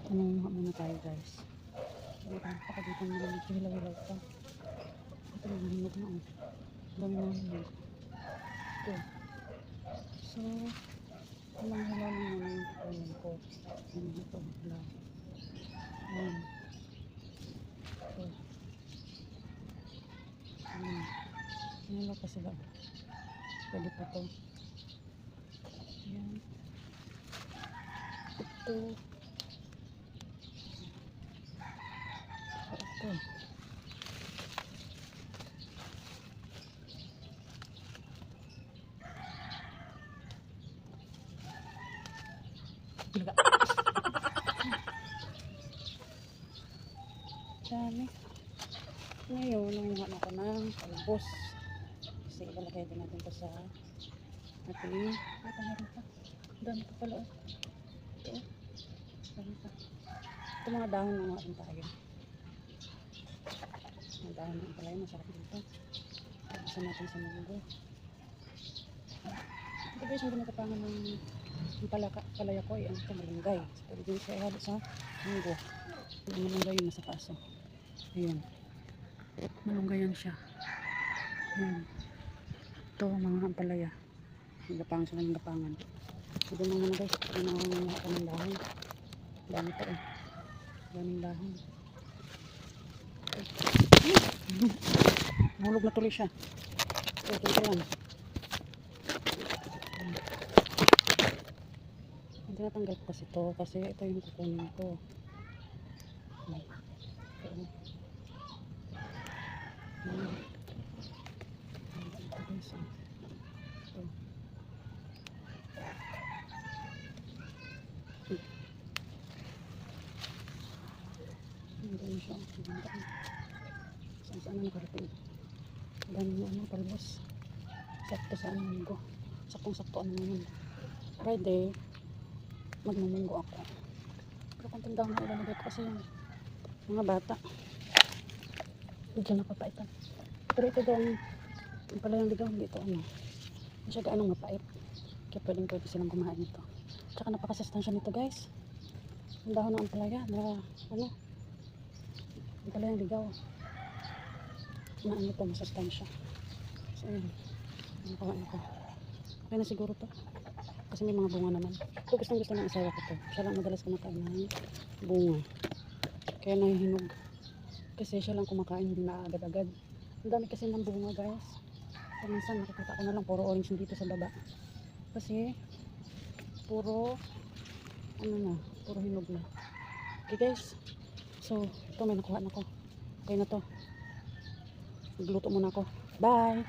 Manunguha muna tayo guys. Dito muna medyo hilaw-hilaw pa. Ito yung hinog na oh. Dami na hinog. Ito. So, walang hilaw na naman yung pagkain ko. Ito, hilaw. Ayan. Ito. Ayan. Hilaw pa sila. Pwede pa to. Ayan. Ito. Ito. Dami. Ngayon, nanguha ako ng talbos. Kasi ilalagay din natin ito sa ating ito meron pa. Dami pa pala. Ito. Dami pa. Ito mga dahon na natin tayo. Mga dahon ng palay. Masarap dito. Tapos natin sa munggo. Ito guys, yung ginatapangan ng palaya ko ay ang malunggay. So, pwede din siya ihalo sa munggo. Yung malunggay yung nasa kaso. Ayan. Malunggay yan siya. Ayan. Ito mga ampalaya. Gapangan sila ng gapangan. Ito mga guys. Ito mga ako ng dahon. Dami pa eh. Daming dahon. Mahulog na tuloy siya. Ito lang. Tinatanggal ko kasi ito. Kasi ito yung kukunin ko. Hindi siya. Saan na nakarating. Dami mo ano, talbos. Sakto sa ano munggo. Saktong-sakto ano naman. Friday, magmumunggo ako. Pero kung tindahan na ilalagay ko kasi yung mga bata. Medyo napapaitan. Pero ito daw ang pala yung ligaw. Hindi ito ano. Hindi siya gaanong mapait. Kaya pwede silang kumain nito. Tsaka napakasustansya nito guys. Ang dahon ng ampalaya na ano. Ang pala yung ligaw. Na ano ito, masustansya. So yun. Ano kawain ko. Okay na siguro to. Kasi may mga bunga naman. Ito gustong gusto ng asawa ko to. Siya lang madalas kumakain ng bunga. Kaya nahihinog. Kasi siya lang kumakain, hindi na agad-agad. Ang dami kasi ng bunga guys. Paminsan nakikita ko na lang puro orange dito sa baba. Kasi puro ano na, puro hinog na. Okay guys. So, ito may nakuha na ko. Okay na to. Magluto muna ako. Bye!